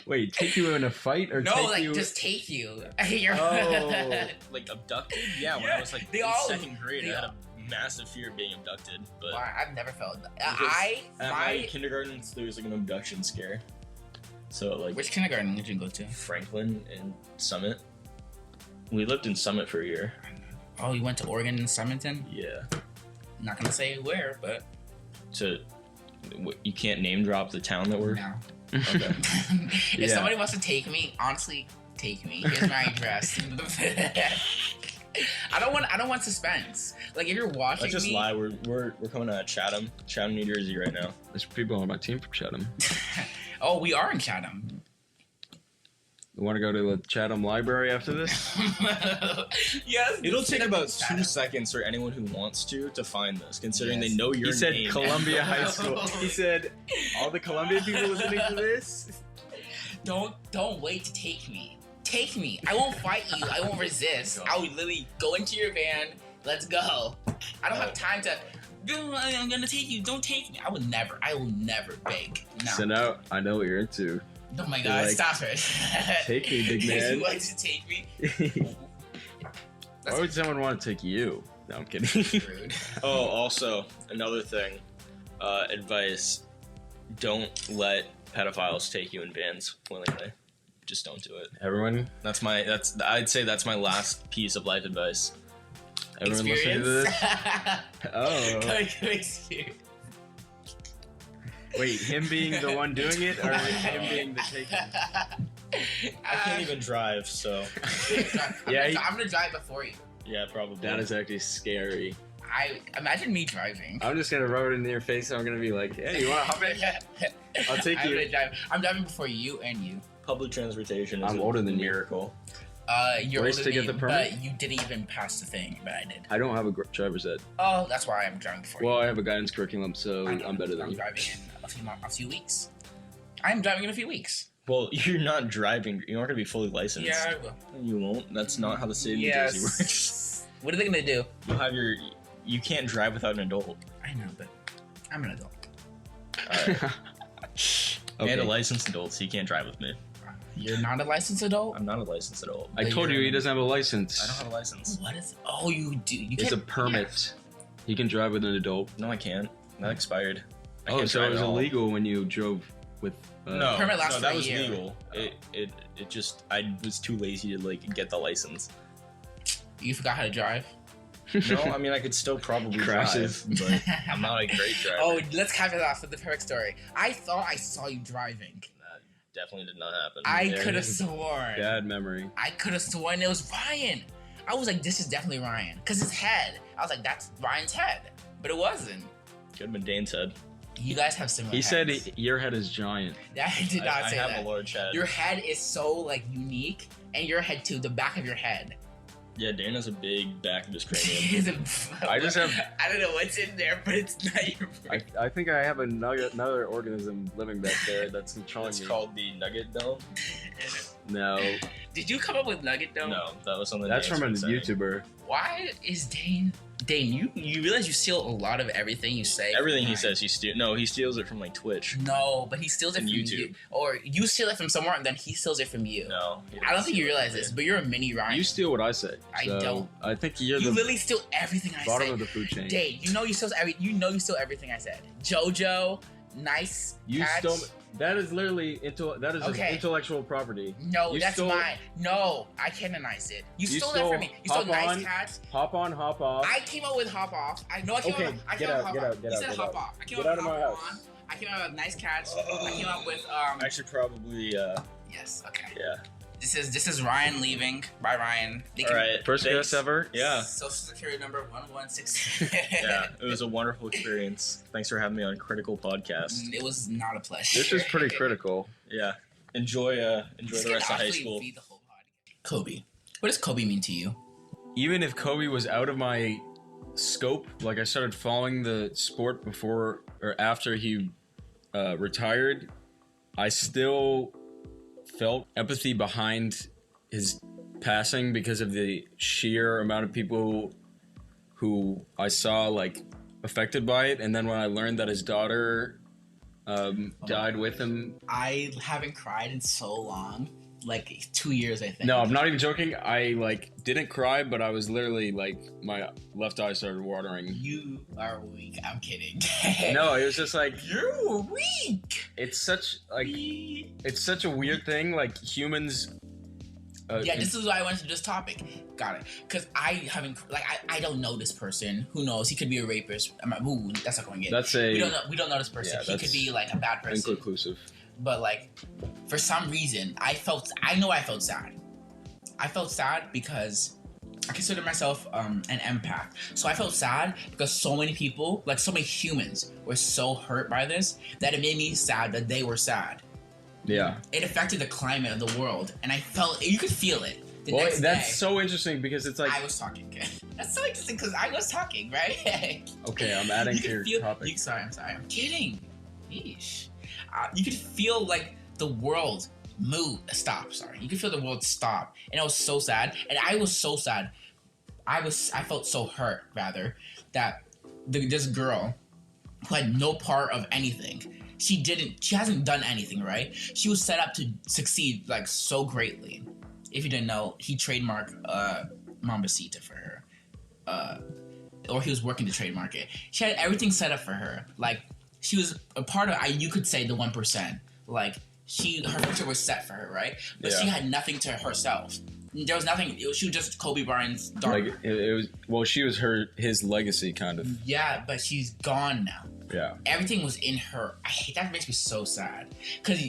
Wait, take you in a fight or No, take like you? just take you. You're- Oh, like abducted? Yeah, when I Yeah, was like they in all- second grade, they I had all- a massive fear of being abducted. But Wow, I've never felt that. because at my my kindergarten, there was like an abduction scare. So like which kindergarten did you go to? Franklin and Summit. We lived in Summit for a year. Oh, you went to Oregon and Summerton? Yeah. I'm not gonna say where, but So you can't name drop the town that we're. no. Okay. If Yeah. somebody wants to take me, honestly, take me. Here's my address. I don't want suspense. Like if you're watching Let's just me, lie. We're coming out of Chatham, New Jersey right now. There's people on my team from Chatham. oh, we are in Chatham. You want to go to the Chatham Library after this? Yes. It'll take about Chatham. 2 seconds for anyone who wants to find this, considering Yes. they know your He said name. Columbia High School. He said, all the Columbia people listening to this? Don't wait to take me. Take me. I won't fight you. I won't resist. I will literally go into your van. Let's go. I don't have time to. I'm gonna take you. Don't take me. I will never beg. No. So now I know what you're into. Oh my You're god, like, stop it. "Take me, big man." You want to take me? Why would someone want to take you? No, I'm kidding. Rude. Oh, also another thing, advice: don't let pedophiles take you in vans willingly. Just don't do it. Everyone I'd say that's my last piece of life advice. listening to this? Oh. Good experience. Wait, him being the one doing it or him being the taker? I can't even drive, so Yeah, I'm gonna drive before you. yeah, probably. That is actually scary. I imagine me driving. I'm just gonna rub it in your face and I'm gonna be like, hey, you wanna hop in? I'll take I'm you. gonna drive. I'm driving before you and you. Public transportation is I'm a older than you. miracle. You're Ways older to than get me, the permit? but you didn't even pass the thing, but I did. I don't have a driver's ed. Oh, that's why I'm driving before Well, you. I have a guidance curriculum, so I know. I'm better than I'm you. driving in a few weeks. I'm driving in a few weeks. Well, you're not driving. You aren't gonna be fully licensed. Yeah, I will. You won't. That's not how the state of New Jersey works. Yes. What are they gonna do? You'll have your. You can't drive without an adult. I know, but I'm an adult. Alright. Okay. And a licensed adult, so you can't drive with me. You're not a licensed adult? I'm not a licensed adult. I told you he doesn't have a license. I don't have a license. What is? Oh, you do. You It's a can't- permit. He can drive with an adult. No, I can't. That expired. I Oh, can't so drive it was at all. illegal when you drove with. No, Permit lasts no, for that a was year. legal. It just I was too lazy to like get the license. You forgot how to drive. No, I mean I could still probably Crashes. drive, but I'm not a great driver. Oh, let's cap it off with the perfect story. I thought I saw you driving. That definitely did not happen. I Yeah, could have he's sworn. Bad memory. I could have sworn it was Ryan. I was like, this is definitely Ryan. Because his head. I was like, that's Ryan's head. But it wasn't. Could have been Dane's head. You guys have similar He said heads. your head is giant. I did not I say have that. a large head. Your head is so like unique, and your head too, the back of your head. Yeah, Dane has a big back of his cranium. Is a- I just have- I don't know what's in there, but it's not your brain. I think I have another organism living back there that's controlling It's me. called the Nugget Dome. No, Did you come up with Nugget Dome? No, that was something. that's Dane's from a been saying. YouTuber. Why is Dane? Dane, you realize you steal a lot of everything you say. Everything from he Ryan. says, he steals. No, he steals it from like Twitch. No, but he steals it And from YouTube. you, or you steal it from somewhere, and then he steals it from you. No, he I don't doesn't think you steal it realize from this, me. but you're a mini Ryan. You steal what I say. I so don't. I think you're You the literally steal everything I bottom say. of the food chain. Dane, you know you steal everything I said. Jojo, nice. You catch. stole. That is literally Okay. intellectual property. No, You that's stole- mine. No, I canonize it. You You stole that stole from me. You stole Hop nice On, catch. Hop on, hop off. I came up with hop off. I know I came Okay, up. I get came up out, with get hop out, off. get You out, said get hop out. off. I came Get up out with of my hop house. on. I came up with nice catch. I came up with I should probably. Yes. Okay. Yeah. This is Ryan leaving. Bye, Ryan. They All can- right. First thanks. guest ever. Yeah. Social security number 116. Yeah. It was a wonderful experience. Thanks for having me on Critical Podcast. It was not a pleasure. This is pretty critical. Yeah. Enjoy the This rest could of high actually school. be the whole podcast. Kobe. What does Kobe mean to you? Even if Kobe was out of my scope, like I started following the sport before or after he retired, I still felt empathy behind his passing because of the sheer amount of people who I saw like affected by it. And then when I learned that his daughter died with him. I haven't cried in so long, like 2 years, I think. No, I'm not even joking. I didn't cry, but I was literally my left eye started watering. You are weak. I'm kidding. No, it was just you're weak. It's such a weird thing. Humans. This is why I went to this topic. Got it. Because I haven't, I don't know this person. Who knows? He could be a rapist. Ooh, that's not going in. We don't know this person. He could be a bad person. Inconclusive. But for some reason, I felt sad. I felt sad because I consider myself an empath. So I felt sad because so many people, so many humans, were so hurt by this that it made me sad that they were sad. Yeah. It affected the climate of the world, and I felt you could feel it. That's so interesting because it's I was talking. That's so interesting because I was talking, right? Okay, I'm adding to your topic. I'm sorry. I'm kidding. Yeesh. You could feel the world stop. Sorry, you could feel the world stop, and it was so sad. And I was so sad. I felt so hurt rather that this girl who had no part of anything. She hasn't done anything, right? She was set up to succeed so greatly. If you didn't know, he trademarked Mambasita for her. Or he was working to trademark it. She had everything set up for her. She was a part of, you could say, the 1%. Her future was set for her, right? But she had nothing to herself. There was nothing. She was just Kobe Bryant's daughter. She was his legacy, kind of. Yeah, but she's gone now. Yeah. Everything was in her. That makes me so sad. Because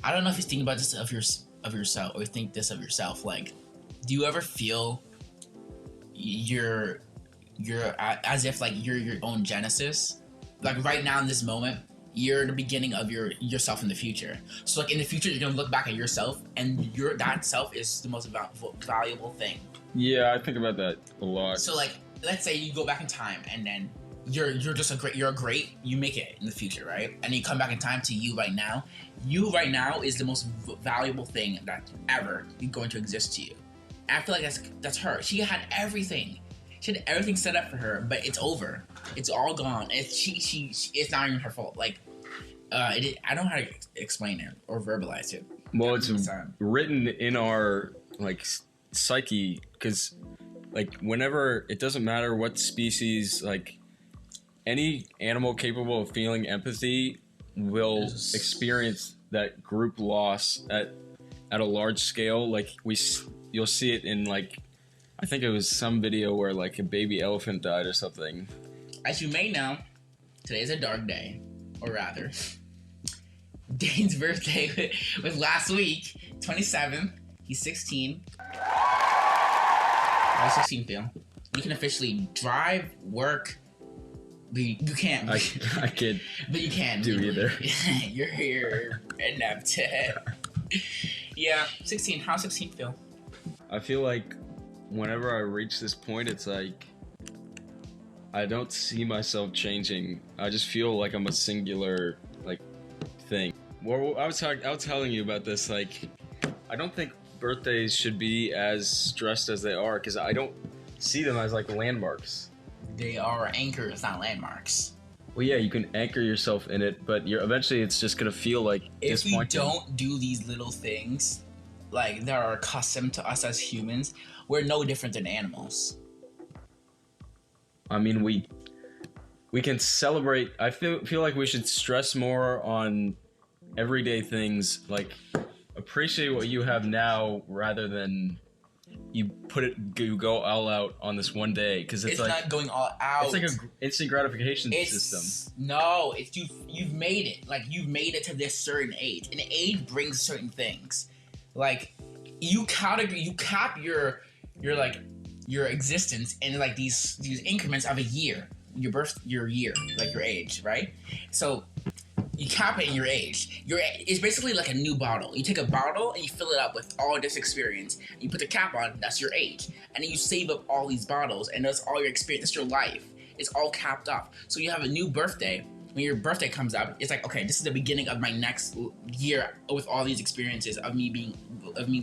I don't know if you think about this of yourself or think this of yourself. Do you ever feel you're as if you're your own genesis? Right now in this moment, you're the beginning of yourself in the future. So in the future, you're gonna look back at yourself, and that self is the most valuable thing. Yeah, I think about that a lot. So let's say you go back in time, and then you're great. You make it in the future, right? And you come back in time to you right now. You right now is the most valuable thing that's ever going to exist to you. And I feel that's her. She had everything. She had everything set up for her, but it's over. It's all gone. It's not even her fault. I don't know how to explain it or verbalize it. Well, it's written in our psyche because whenever, it doesn't matter what species, any animal capable of feeling empathy will experience that group loss at a large scale. You'll see it in I think it was some video where a baby elephant died or something. As you may know, today is a dark day, or rather, Dane's birthday was last week, 27th. He's 16. How's 16 feel? You can officially drive, work. But you can't. I can't. But you can do either. You're inept. Yeah, 16. How's 16 feel? I feel whenever I reach this point, it's I don't see myself changing. I just feel I'm a singular thing. Well, I was telling you about this. I don't think birthdays should be as stressed as they are because I don't see them as landmarks. They are anchors, not landmarks. Well, yeah, you can anchor yourself in it, but eventually it's just gonna feel if we disappointing. don't do these little things that are accustomed to us as humans, we're no different than animals. I mean, we can celebrate. I feel like we should stress more on everyday things, appreciate what you have now rather than you go all out on this one day, because it's not going all out. It's an instant gratification system. No, it's you've made it. You've made it to this certain age, and age brings certain things. You cap your existence in these increments of a year. Your year, your age, right? So you cap it in your age. It's basically like a new bottle. You take a bottle and you fill it up with all this experience. You put the cap on, that's your age. And then you save up all these bottles, and that's all your experience, that's your life. It's all capped up. So you have a new birthday. When your birthday comes up, it's okay, this is the beginning of my next year with all these experiences of me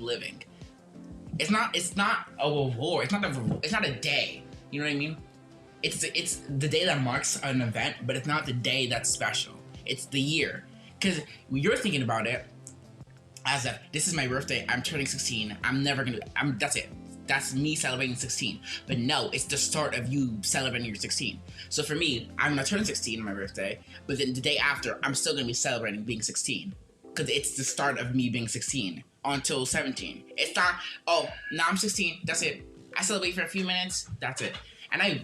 living. It's not a reward. It's not a day. You know what I mean? it's the day that marks an event, but it's not the day that's special. It's the year. Because you're thinking about it as if this is my birthday, I'm turning 16, that's it. That's me celebrating 16. But no, it's the start of you celebrating your 16. So for me, I'm gonna turn 16 on my birthday, but then the day after, I'm still gonna be celebrating being 16. Because it's the start of me being 16 until 17. It's not, oh, now I'm 16, that's it. I celebrate for a few minutes, that's it. And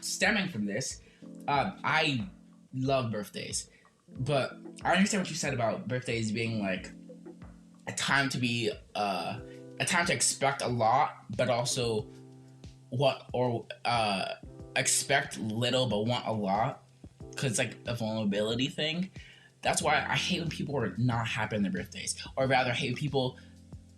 stemming from this, I love birthdays. But I understand what you said about birthdays being like a time to be, a time to expect a lot, but also expect little but want a lot. Because it's like a vulnerability thing. That's why I hate when people are not happy on their birthdays. Or rather, I hate people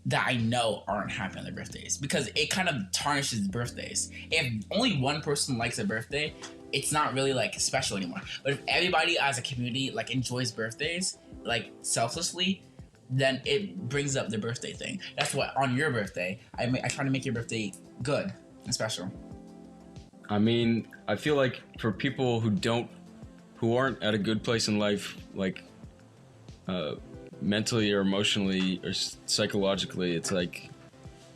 that I know aren't happy on their birthdays. Because it kind of tarnishes birthdays. If only one person likes a birthday, it's not really like special anymore. But if everybody as a community like enjoys birthdays, like selflessly, then it brings up the birthday thing. That's why on your birthday, I try to make your birthday good and special. I mean, I feel like for people who aren't at a good place in life, like mentally or emotionally or psychologically, it's like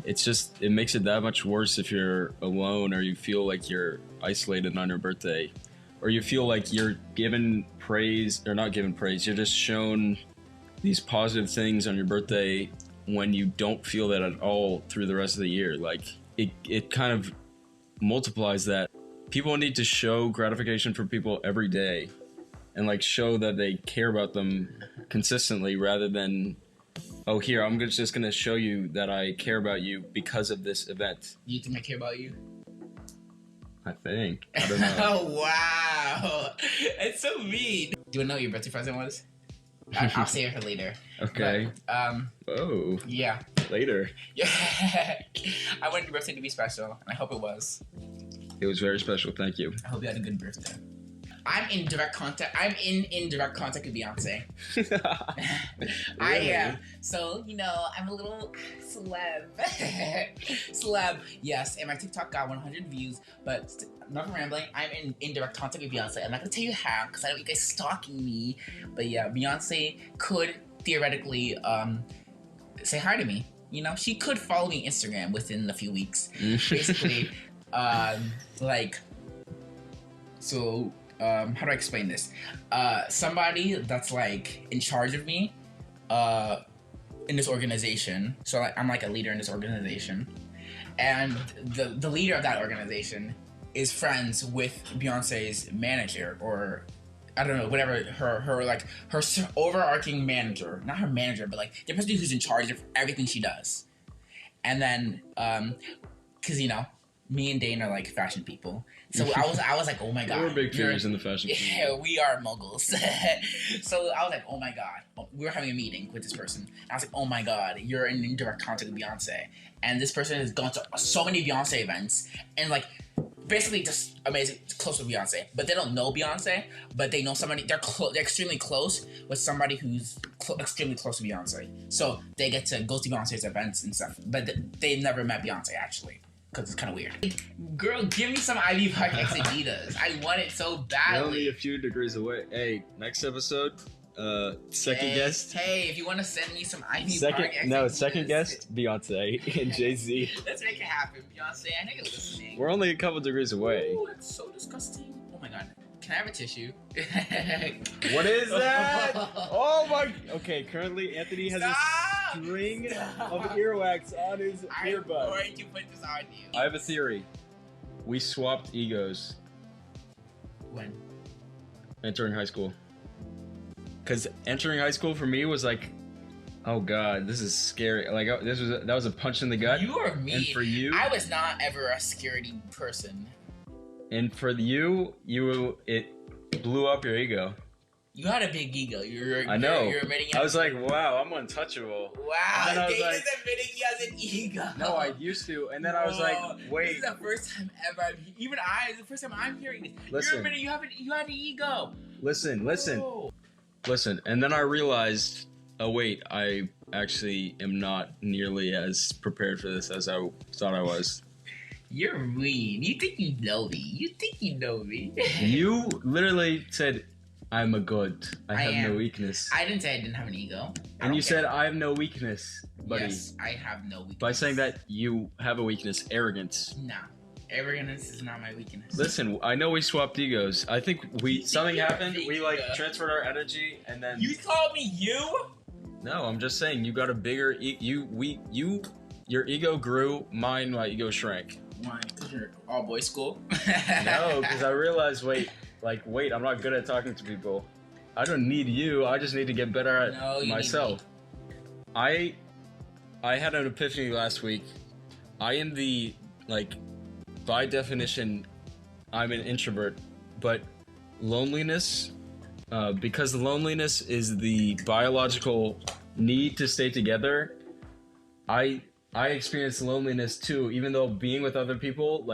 it makes it that much worse if you're alone or you feel like you're isolated on your birthday, or you feel like you're given praise or not given praise, you're just shown these positive things on your birthday when you don't feel that at all through the rest of the year. Like it kind of multiplies that. People need to show gratification for people every day and like show that they care about them consistently rather than, oh, here, I'm just going to show you that I care about you because of this event. Do you think I care about you? I think. I don't know. Oh, wow. It's so mean. Do you want to know what your birthday present was? I'll save it for later. Okay. But, oh. Yeah. Later. Yeah. I wanted your birthday to be special, and I hope it was. It was very special. Thank you. I hope you had a good birthday. I'm in direct contact with Beyonce. I am. So, I'm a little celeb. Yes, and my TikTok got 100 views, but enough rambling. I'm in direct contact with Beyonce. I'm not going to tell you how, because I don't want you guys stalking me. But yeah, Beyonce could theoretically say hi to me. She could follow me on Instagram within a few weeks. Basically, how do I explain this? Somebody that's like in charge of me in this organization. So I'm like a leader in this organization, and the leader of that organization is friends with Beyonce's manager, or I don't know, whatever her overarching manager, not her manager, but like the person who's in charge of everything she does. And then, cause me and Dane are like fashion people. So I was like, oh my god. We're big figures in the fashion community. Yeah, we are moguls. So I was like, oh my god. We were having a meeting with this person. And I was like, oh my god, you're in direct contact with Beyonce. And this person has gone to so many Beyonce events. And like, basically just amazing, close with Beyonce. But they don't know Beyonce, but they know somebody. They're extremely close with somebody who's extremely close to Beyonce. So they get to go to Beyonce's events and stuff. But they've never met Beyonce, actually. Because it's kind of weird. Girl, give me some Ivy Park X Adidas. I want it so badly. We're only a few degrees away. Hey, next episode, second guest. Hey, if you want to send me some Ivy Park X Adidas. Second guest, Beyonce and Jay-Z. Let's make it happen, Beyonce. I know you're listening. We're only a couple degrees away. Oh, that's so disgusting. Oh my god. Can I have a tissue? What is that? Oh my. Okay, currently Anthony has a string of earwax on his earbud. I'm going to put this on you. I have a theory. We swapped egos. When? Entering high school. Because entering high school for me was like, oh god, this is scary. Like that was a punch in the gut. You are mean. And for you, I was not ever a scaredy person. And for you, it blew up your ego. You had a big ego. I know. You're admitting I was like, wow, I'm untouchable. Wow, Dave is admitting he has an ego. No, I used to. And then I was like, wait. This is the first time ever. It's the first time I'm hearing this. Listen. You're admitting you had an ego. Listen. Oh. Listen. And then I realized, oh, wait, I actually am not nearly as prepared for this as I thought I was. You're mean. You think you know me. You literally said, I'm a god. I have no am. weakness. I didn't say I didn't have an ego. And you said, I have no weakness, buddy. Yes, I have no weakness. By saying that, you have a weakness, arrogance. No. Arrogance is not my weakness. Listen, I know we swapped egos. I think something you're a happened. big We like ego. transferred our energy, and then. You called me you? No, I'm just saying you got a bigger your ego grew, my ego shrank. Why? Because you're all boys school? No, because I realized, wait, I'm not good at talking to people. I don't need you. I just need to get better at No, you myself. I had an epiphany last week. I am by definition, I'm an introvert, but loneliness, because loneliness is the biological need to stay together. I experience loneliness too, even though being with other people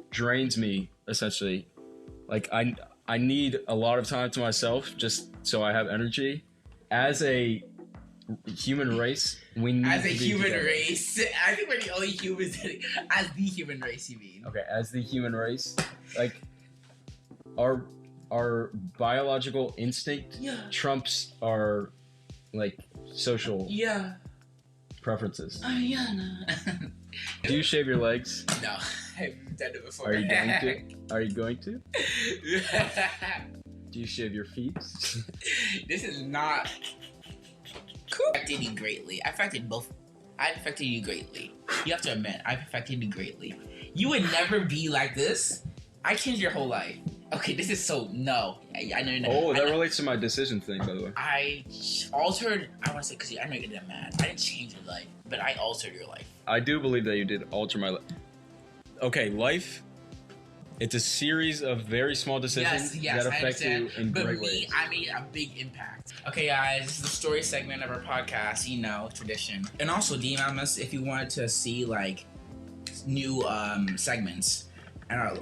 drains me essentially. I need a lot of time to myself just so I have energy. As a human race, we need As a to be human together. race, I think we're the only humans. As the human race, you mean? Okay, as the human race, our biological instinct trumps our social preferences. Do you shave your legs? No, I've done it before. Are you going to? Are you going to? Do you shave your feet? This is not cool. Affected you greatly. I affected you greatly. You have to admit, I've affected you greatly. You would never be like this. I changed your whole life. Okay, this is so no. I know. Oh, that relates to my decision thing, by the way. I altered. I want to say because I know you get mad. I didn't change your life, but I altered your life. I do believe that you did alter my life. Okay, life. It's a series of very small decisions yes, that affect you in but great me, ways. I made a big impact. Okay, guys, this is the story segment of our podcast. You know, tradition. And also, DM us if you wanted to see new segments.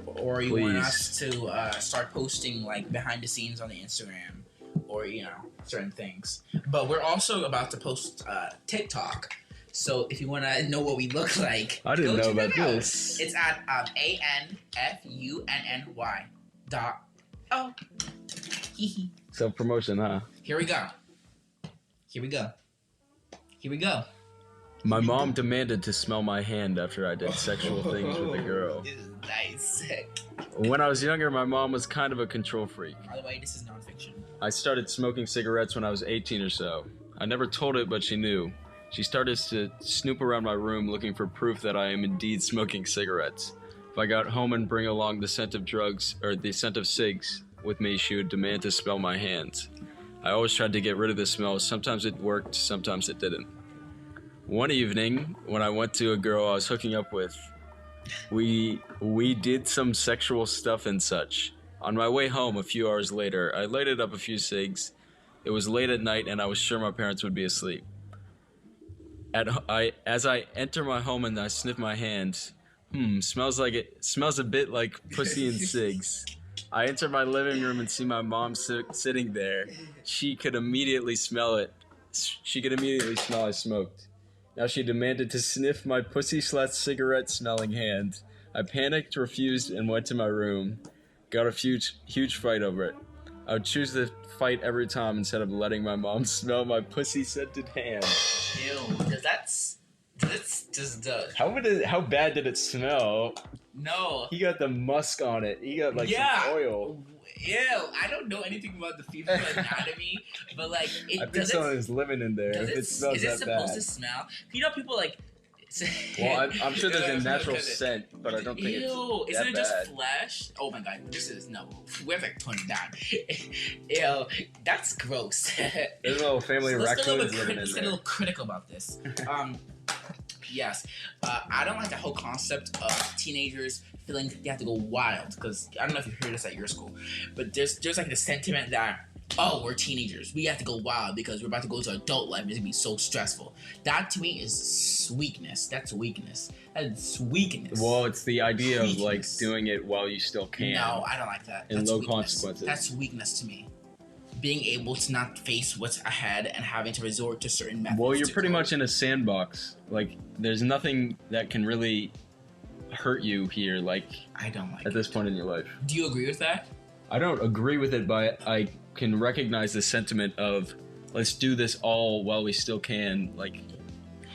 Or you want us to start posting behind the scenes on the Instagram, or certain things. But we're also about to post TikTok. So if you want to know what we look like, I didn't go know check about it out. this. It's at ANFUNNY.oh. Self-promotion, huh? Here we go. My mom demanded to smell my hand after I did sexual things with a girl. This is nice. When I was younger, my mom was kind of a control freak. By the way, this is nonfiction. I started smoking cigarettes when I was 18 or so. I never told it, but she knew. She started to snoop around my room looking for proof that I am indeed smoking cigarettes. If I got home and bring along the scent of drugs or the scent of cigs with me, she would demand to smell my hands. I always tried to get rid of the smell. Sometimes it worked, sometimes it didn't. One evening, when I went to a girl I was hooking up with, we did some sexual stuff and such. On my way home a few hours later, I lighted up a few cigs. It was late at night and I was sure my parents would be asleep. As I enter my home and I sniff my hand, smells a bit like pussy and cigs. I enter my living room and see my mom sitting there. She could immediately smell it. She could immediately smell I smoked. Now she demanded to sniff my pussy/cigarette-smelling hand. I panicked, refused, and went to my room. Got a huge fight over it. I would choose to fight every time instead of letting my mom smell my pussy-scented hand. Ew, How bad did it smell? No. He got the musk on it. He got some oil. Ew, I don't know anything about the female anatomy, but I think someone is living in there if it smells is it that bad. supposed to smell? People Well, I'm sure there's a natural scent, but I don't think it's Ew, that isn't it just bad. flesh? Oh my god, this is no. We have to tone it down. Ew, that's gross. There's a little family of Let's get a raccoons living in let's get a there. little critical about this. Yes, I don't like the whole concept of teenagers feeling they have to go wild, because I don't know if you heard this at your school, but there's the sentiment that, oh, we're teenagers, we have to go wild because we're about to go to adult life. It's gonna be so stressful. That to me is weakness. That's weakness. Well, it's the idea of Weakness. doing it while you still can. No, I don't like that. And That's low weakness. consequences. That's weakness to me. Being able to not face what's ahead and having to resort to certain methods. Well, you're to pretty cope. much in a sandbox. There's nothing that can really hurt you here, like I don't like at this point in your life. Do you agree with that? I don't agree with it, but I can recognize the sentiment of let's do this all while we still can, like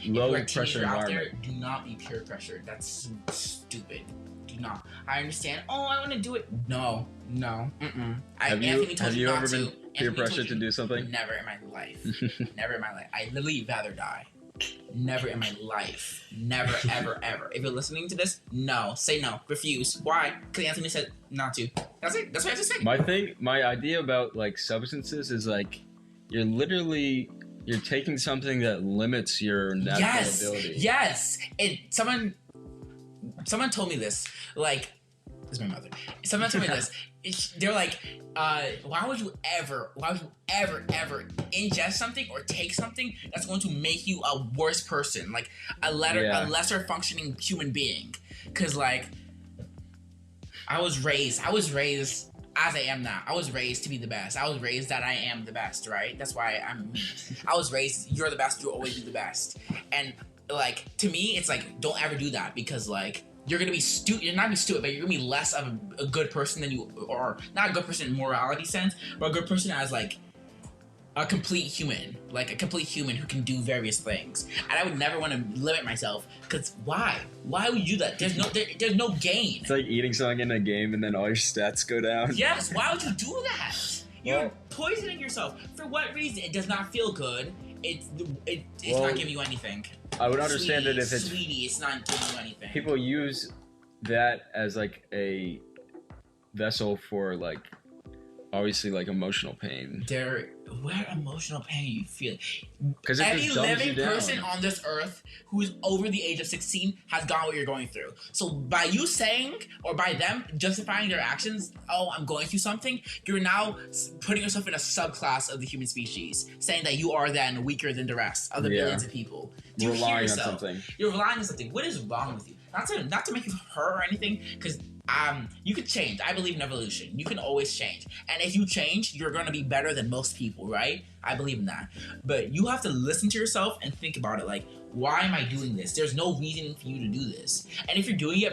low pressure environment. Do not be peer pressure. That's stupid. Do not. I understand. Oh, I want to do it. No. Mm-mm. Have you ever been peer pressured to do something? Never in my life. Never in my life. I literally rather die. Never in my life. Never, ever, ever. If you're listening to this, no. Say no. Refuse. Why? Because Anthony said not to. That's it. That's what I have to say. My idea about like substances is like you're taking something that limits your natural ability. Yes. Someone told me this. Like, this is my mother. Someone told me this. They're like, why would you ever ingest something or take something that's going to make you a worse person, like a lesser functioning human being? Because like, I was raised as I am now. I was raised to be the best. I was raised that I am the best, right? That's why I'm me. I was raised, you're the best, you'll always be the best. And like, to me, it's like, don't ever do that, because like, you're gonna be you're not gonna be stupid, but you're gonna be less of a good person than you, or not a good person in morality sense, but a good person as like a complete human, who can do various things. And I would never want to limit myself, because why? Why would you do that? There's no gain. It's like eating something in a game and then all your stats go down. Yes, why would you do that? You're poisoning yourself. For what reason? It does not feel good. It's not giving you anything. I would understand it if it's... Sweetie, it's not giving you anything. People use that as like a vessel for like, obviously like emotional pain. What emotional pain you feel? Because every living person on this earth who is over the age of 16 has gone what you're going through. So by you saying, or by them justifying their actions, oh, I'm going through something, you're now putting yourself in a subclass of the human species, saying that you are then weaker than the rest of the billions of people. Do you hear yourself? On something. You're relying on something. What is wrong with you? Not to make you hurt or anything, because you could change. I believe in evolution. You can always change. And if you change, you're going to be better than most people, right? I believe in that. But you have to listen to yourself and think about it. Like, why am I doing this? There's no reason for you to do this. And if you're doing it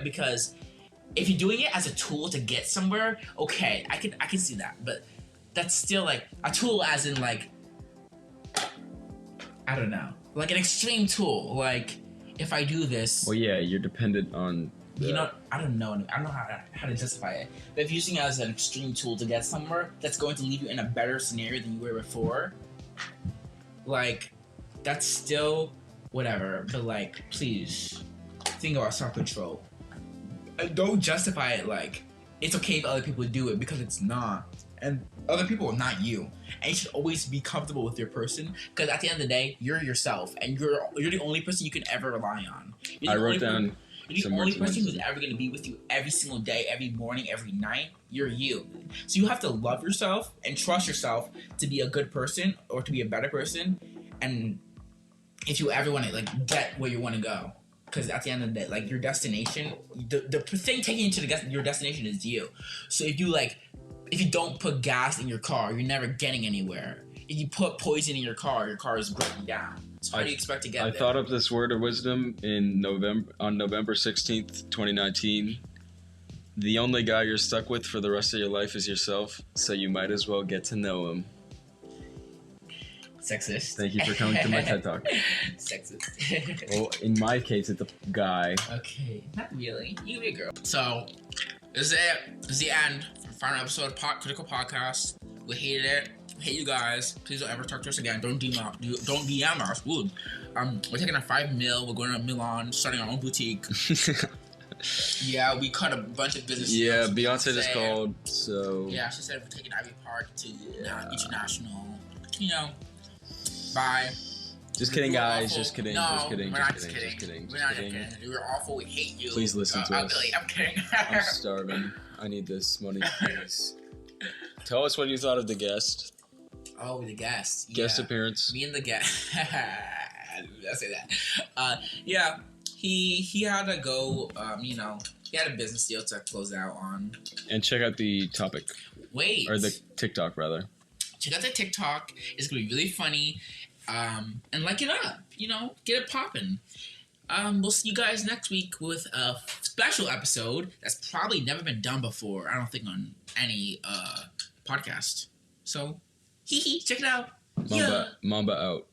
if you're doing it as a tool to get somewhere, okay, I can see that. But that's still like a tool as in like, I don't know, like an extreme tool. Like, if I do this. Well, yeah, you're dependent on. You know, I don't know how to justify it. But if you're using it as an extreme tool to get somewhere, that's going to leave you in a better scenario than you were before. Like, that's still whatever. But like, please think about self-control. Don't justify it like it's okay if other people do it, because it's not. And other people are not you. And you should always be comfortable with your person, because at the end of the day, you're yourself, and you're the only person you can ever rely on. I wrote down. You're the only person who's ever going to be with you every single day, every morning, every night. You're you. So you have to love yourself and trust yourself to be a good person or to be a better person. And if you ever want to like get where you want to go, because at the end of the day, like your destination, the thing taking you to your destination is you. So if you don't put gas in your car, you're never getting anywhere. If you put poison in your car is breaking down. So how do you expect to get there? I thought of this word of wisdom on November 16th, 2019. The only guy you're stuck with for the rest of your life is yourself, so you might as well get to know him. Sexist. Thank you for coming to my TED Talk. Sexist. Well, in my case, it's a guy. Okay, not really. You be a girl. So, this is it. This is the end. Final episode of Crtql Podcast. We hated it. Hey, you guys, please don't ever talk to us again. Don't DM us. We're taking a $5 million. We're going to Milan, starting our own boutique. Yeah, we cut a bunch of business. Yeah, Beyonce just called, so. Yeah, she said we're taking Ivy Park to international. You know, bye. Just kidding, guys. Awful. Just kidding. No, just kidding. We're just not kidding. just Just kidding. We're not just kidding. We're awful. We hate you. Please listen to us. I'm kidding. I'm starving. I need this money, please. Tell us what you thought of the guest. Oh, the guest. Guest appearance. Me and the guest. I'll say that. Yeah, he had to go. He had a business deal to close out on. And check out the topic. Wait. Or the TikTok, rather. Check out the TikTok. It's gonna be really funny. And like it up. Get it popping. We'll see you guys next week with a special episode that's probably never been done before. I don't think on any podcast. So, check it out. Mamba out.